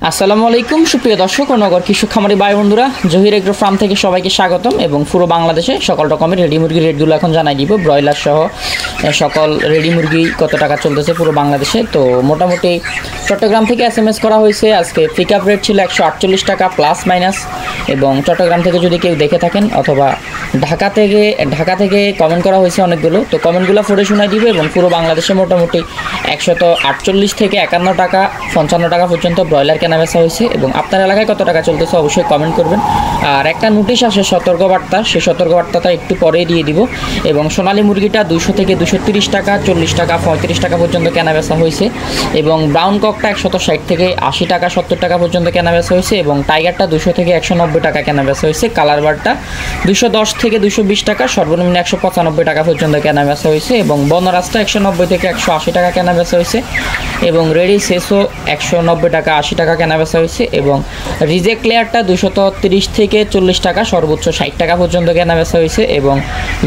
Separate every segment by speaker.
Speaker 1: আসসালামু আলাইকুম সুপ্রিয় দর্শক ও নগর কৃষক খামারি ভাই বন্ধুরা, জহির এগ্রো ফার্ম থেকে সবাইকে স্বাগতম। এবং পুরো বাংলাদেশে সকল রকমের রেডি মুরগির রেটগুলো এখন জানাই দিব। ব্রয়লার সহ সকল রেডি মুরগি কত টাকা চলতেছে পুরো বাংলাদেশে। তো মোটামুটি চট্টগ্রাম থেকে SMS করা হয়েছে। আজকে পিক আপ রেট ছিল 148 টাকা প্লাস মাইনাস। এবং চট্টগ্রাম থেকে যদি কেউ দেখে থাকেন অথবা ঢাকা থেকে কমেন্ট করা হয়েছে অনেকগুলো, তো কমেন্টগুলো পড়ে শোনাই দিব। এবং পুরো বাংলাদেশে মোটামুটি 148 থেকে 51 টাকা 55 টাকা পর্যন্ত ব্রয়লার কেনা বেচা হয়েছে। এবং আপনার এলাকায় কত টাকা চলতেছে অবশ্যই কমেন্ট করবেন। আর একটা নোটিশ আসে সতর্কবার্তা, সেই সতর্কবার্তাটা একটু পরেই দিয়ে দিব। এবং সোনালী মুরগিটা 200 থেকে 230 টাকা 40 টাকা 35 টাকা পর্যন্ত কেনা বেচা হয়েছে। এবং ব্রাউন ককটা 160 থেকে 80 টাকা 70 টাকা পর্যন্ত কেনা বেচা হয়েছে। এবং টাইগারটা 200 থেকে 190 টাকা কেনা বেচা হয়েছে। কালার বারটা 210 থেকে 220 টাকা, সর্বনিম্ন 195 টাকা পর্যন্ত কেনা বেচা হয়েছে। এবং বনরাজটা 190 থেকে 180 টাকা কেনা বেচা হয়েছে। এবং রেডি সেসও 190 টাকা 80 টাকা কেনা বেচা হয়েছে। এবং রিজেক্ট লেয়ারটা 230 থেকে 40 টাকা, সর্বোচ্চ 60 টাকা পর্যন্ত কেনা বেচা হয়েছে। এবং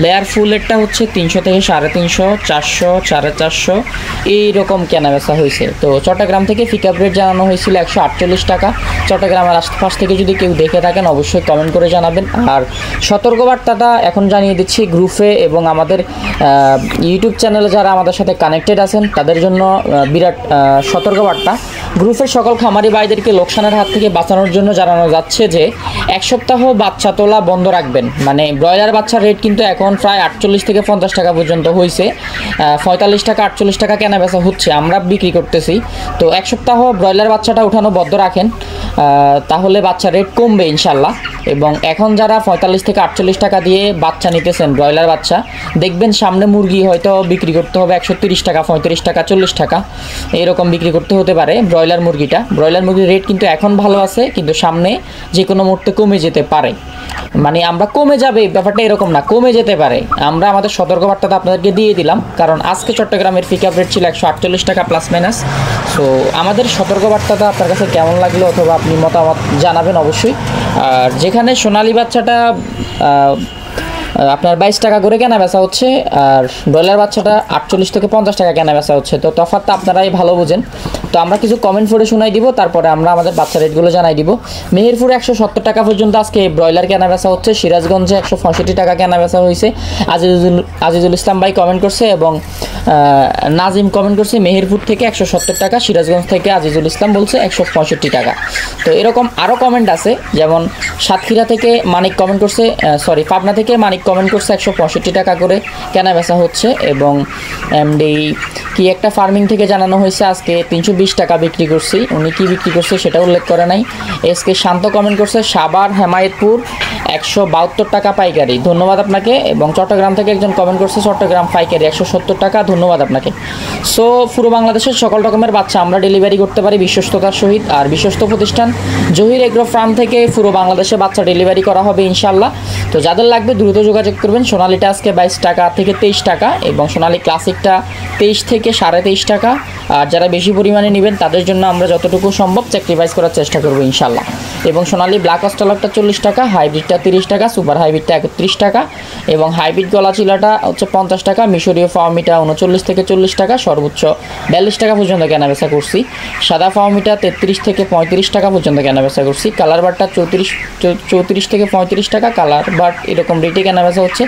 Speaker 1: লেয়ার ফুলেরটা হচ্ছে 300 থেকে 350, 400, 450 এইরকম কেনা বেচা হয়েছে। তো চট্টগ্রাম থেকে পিক আপ রেট জানানো হয়েছিল 148 টাকা। চট্টগ্রামের আশপাশ থেকে যদি কেউ দেখে থাকেন অবশ্যই কমেন্ট করে জানাবেন। আর সতর্কবার্তাটা এখন জানিয়ে দিচ্ছি গ্রুপে এবং আমাদের ইউটিউব চ্যানেলে যারা আমাদের সাথে কানেক্টেড আছেন তাদের জন্য বিরাট সতর্কবার্তা। গ্রুপের সকল খামারি ভাইদেরকে লোকসানের হাত থেকে বাঁচানোর জন্য জানানো যাচ্ছে যে 1 সপ্তাহ বাচ্চা তোলা বন্ধ রাখবেন। মানে ব্রয়লার বাচ্চার রেট কিন্তু এখন প্রায় 48 থেকে 50 টাকা পর্যন্ত হয়েছে। 45 টাকা 48 টাকা কেনা বেচা হচ্ছে, আমরা বিক্রি করতেছি। তো 1 সপ্তাহ ব্রয়লার বাচ্চাটা উঠানো বন্ধ রাখেন, তাহলে বাচ্চার রেট কমবে ইনশাল্লাহ। এবং এখন যারা 45 থেকে 48 টাকা দিয়ে বাচ্চা নিতেছেন ব্রয়লার বাচ্চা, দেখবেন সামনে মুরগি হয়তো বিক্রি করতে হবে 130 টাকা 35 টাকা 40 টাকা এরকম বিক্রি করতে হতে পারে ব্রয়লার মুরগির রেট কিন্তু এখন ভালো আছে, কিন্তু সামনে যে কোনো মুহূর্তে কমে যেতে পারে। মানে আমরা কমে যাবে ব্যাপারটা এরকম না, কমে যেতে পারে। আমরা আমাদের সতর্কবার্তাটা আপনাদেরকে দিয়ে দিলাম, কারণ আজকে চট্টগ্রামের পিক আপ রেট ছিল 148 টাকা প্লাস মাইনাস। সো আমাদের সতর্কবার্তাটা আপনার কাছে কেমন লাগলো অথবা আপনি মতামত জানাবেন অবশ্যই। আর যেখানে সোনালী বাচ্চাটা আপনার 22 টাকা করে কেনা বেচা হচ্ছে, আর ব্রয়লার বাচ্চাটা 48 থেকে 50 টাকা কেনা বেচা হচ্ছে, তো তফাৎটা আপনারাই ভালো বুঝেন। তো আমরা কিছু কমেন্ট পড়ে শোনাই দিব, তারপরে আমরা আমাদের বাচ্চা রেটগুলো জানাই দিব। মেহেরপুরে 170 টাকা পর্যন্ত আজকে ব্রয়লার কেনা বেচা হচ্ছে। সিরাজগঞ্জে 165 টাকা কেনা বেচা হয়েছে। আজিজুল ইসলাম ভাই কমেন্ট করছে এবং নাজিম কমেন্ট করছে মেহেরপুর থেকে 170 টাকা, সিরাজগঞ্জ থেকে আজিজুল ইসলাম বলছে 165 টাকা। তো এরকম আরও কমেন্ট আছে, যেমন সাতক্ষীরা থেকে মানিক কমেন্ট করছে, পাবনা থেকে মানিক কমেন্ট করছে 165 টাকা করে কেনা বেচা হচ্ছে। এবং এমডি কি একটা ফার্মিং থেকে জানানো হয়েছে আজকে 320 টাকা বিক্রি করছি, উনি কি বিক্রি করছে সেটা উল্লেখ করে নাই। এসকে শান্ত কমেন্ট করছে সাভার হেমায়েতপুর 172 টাকা পাইকারি, ধন্যবাদ আপনাকে। এবং চট্টগ্রাম থেকে একজন কমেন্ট করছে চট্টগ্রাম পাইকারি 170 টাকা, ধন্যবাদ আপনাকে। সো পুরো বাংলাদেশের সকল রকমের বাচ্চা আমরা ডেলিভারি করতে পারি বিশ্বস্ততার সহিত। আর বিশ্বস্ত প্রতিষ্ঠান জহির এগ্রো ফার্ম থেকে পুরো বাংলাদেশে বাচ্চা ডেলিভারি করা হবে ইনশাল্লাহ। তো যাদের লাগবে দ্রুত যোগাযোগ করবেন। সোনালিটা আজকে 22 টাকা থেকে 23 টাকা, এবং সোনালি ক্লাসিকটা 23 থেকে 23.5 টাকা। আর যারা বেশি পরিমাণে নেবেন তাদের জন্য আমরা যতটুকু সম্ভব স্যাক্রিফাইস করার চেষ্টা করবো ইনশাল্লাহ। এবং সোনালি ব্ল্যাক অস্ট্রালকটা 40 টাকা, হাইব্রিডটা 30 টাকা, সুপার হাইব্রিডটা 31 টাকা, এবং হাইব্রিড গলা চিলাটা হচ্ছে 50 টাকা, মিশরীয় ফার্মিটা 39 থেকে 40 টাকা, সর্বোচ্চ 42 টাকা পর্যন্ত কেনাবেচা করছি। সাদা ফার্মিটা 33 থেকে 35 টাকা পর্যন্ত কেনাবেচা করছি। কালার বারটা 34 থেকে 35 টাকা, কালার বাট এরকম রেটে কেনাবেচা হচ্ছে।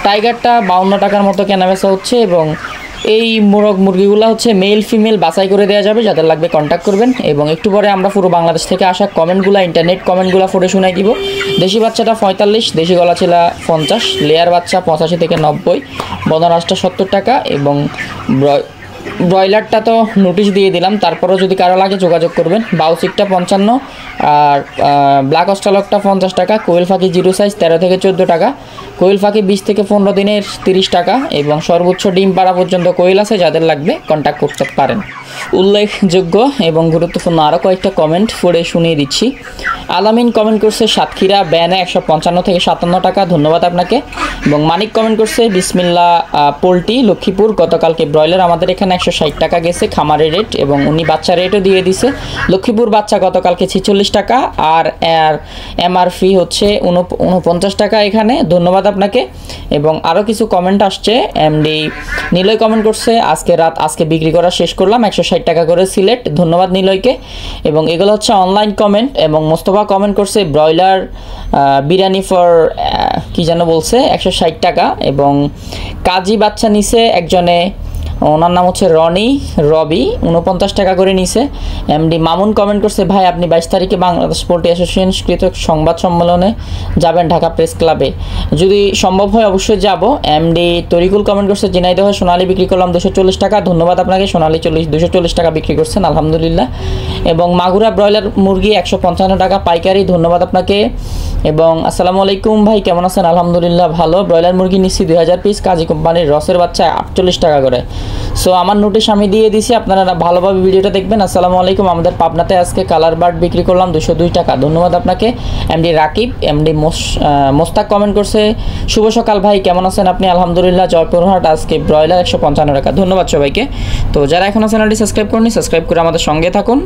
Speaker 1: টাইগারটা 52 টাকার মতো কেনাবেচা হচ্ছে। এবং এই মুরগিগুলো হচ্ছে মেল ফিমেল বাছাই করে দেওয়া যাবে, যাদের লাগবে কন্ট্যাক্ট করবেন। এবং একটু পরে আমরা পুরো বাংলাদেশ থেকে আসা ইন্টারনেট কমেন্টগুলো পড়ে শোনাই দিব। দেশি বাচ্চাটা 45, দেশি গলা ছিলা 50, লেয়ার বাচ্চা 85 থেকে 90, বনরাজটা 70 টাকা। এবং ব্রয়লারটা তো নোটিশ দিয়ে দিলাম, তারপরেও যদি কারো লাগে যোগাযোগ করবেন। বাউসিকটা 55, আর ব্ল্যাক অস্ট্রালকটা 50 টাকা, কোয়েল ফাঁকি 0 সাইজ 13 থেকে 14 টাকা, কোয়েল ফাঁকি 20 থেকে 15 দিনের 30 টাকা। এবং সর্বোচ্চ ডিম পাড়া পর্যন্ত কোয়েল আছে, যাদের লাগবে কন্ট্যাক্ট করতে পারেন। উল্লেখযোগ্য এবং গুরুত্বপূর্ণ আরও কয়েকটা কমেন্ট পড়ে শুনিয়ে দিচ্ছি। আলামিন কমেন্ট করছে সাতক্ষীরা ব্যানে 155 থেকে 57 টাকা, ধন্যবাদ আপনাকে। এবং মানিক কমেন্ট করছে বিসমিল্লা পোল্ট্রি লক্ষ্মীপুর, গতকালকে ব্রয়লার আমাদের এখানে 160 টাকা গেছে খামারের রেট, এবং উনি বাচ্চা রেটও দিয়ে দিছে। লক্ষ্মীপুর বাচ্চা গতকালকে 46 টাকা, আর MRP হচ্ছে 49 টাকা এখানে, ধন্যবাদ আপনাকে। এবং আরও কিছু কমেন্ট আসছে। এমডি নিলয় কমেন্ট করছে আজকে বিক্রি করা শেষ করলাম 160 টাকা করে সিলেট। ধন্যবাদ নিলয়কে। এবং এগুলো হচ্ছে অনলাইন কমেন্ট। এবং মোস্তফা কমেন্ট করছে ব্রয়লার বিরিয়ানি ফর কি যেন বলছে 160 টাকা। এবং কাজী বাচ্চা নিছে একজনে, ওনার নাম হচ্ছে রবি 49 টাকা করে নিছে। এমডি মামুন কমেন্ট করছে, ভাই আপনি 22 তারিখে বাংলাদেশ পোল্ট্রি অ্যাসোসিয়েশন কৃত সংবাদ সম্মেলনে যাবেন ঢাকা প্রেস ক্লাবে, যদি সম্ভব হয় অবশ্যই যাব। এমডি তরিকুল কমেন্ট করছে, ঝিনাইদহ সোনালী বিক্রি করলাম 240 টাকা। ধন্যবাদ আপনাকে, সোনালী 240 টাকা বিক্রি করছেন, আলহামদুলিল্লাহ। এবং মাগুরা ব্রয়লার মুরগি 155 টাকা পাইকারি, ধন্যবাদ আপনাকে। এবং আসসালামু আলাইকুম ভাই, কেমন আছেন? আলহামদুলিল্লাহ ভালো। ব্রয়লার মুরগি নিচ্ছি 2000 পিস, কাজী কোম্পানির রসের বাচ্চা 48 টাকা করে। সো আমার নোটিশ আমি দিয়ে দিছি, আপনারা ভালোভাবে ভিডিওটা দেখবেন। আসসালামু আলাইকুম। আমাদের পাবনাতে আজকে কালার বার্ড বিক্রি করলাম 202 টাকা, ধন্যবাদ আপনাকে। MD Rakib, MD Mostak comment করছে, শুভ সকাল ভাই, কেমন আছেন আপনি? আলহামদুলিল্লাহ। জয়পুরহাট আজকে ব্রয়লার 155 টাকা, ধন্যবাদ সবাইকে। তো যারা এখনও চ্যানেলটি সাবস্ক্রাইব করেনি, সাবস্ক্রাইব করে আমাদের সঙ্গে থাকুন।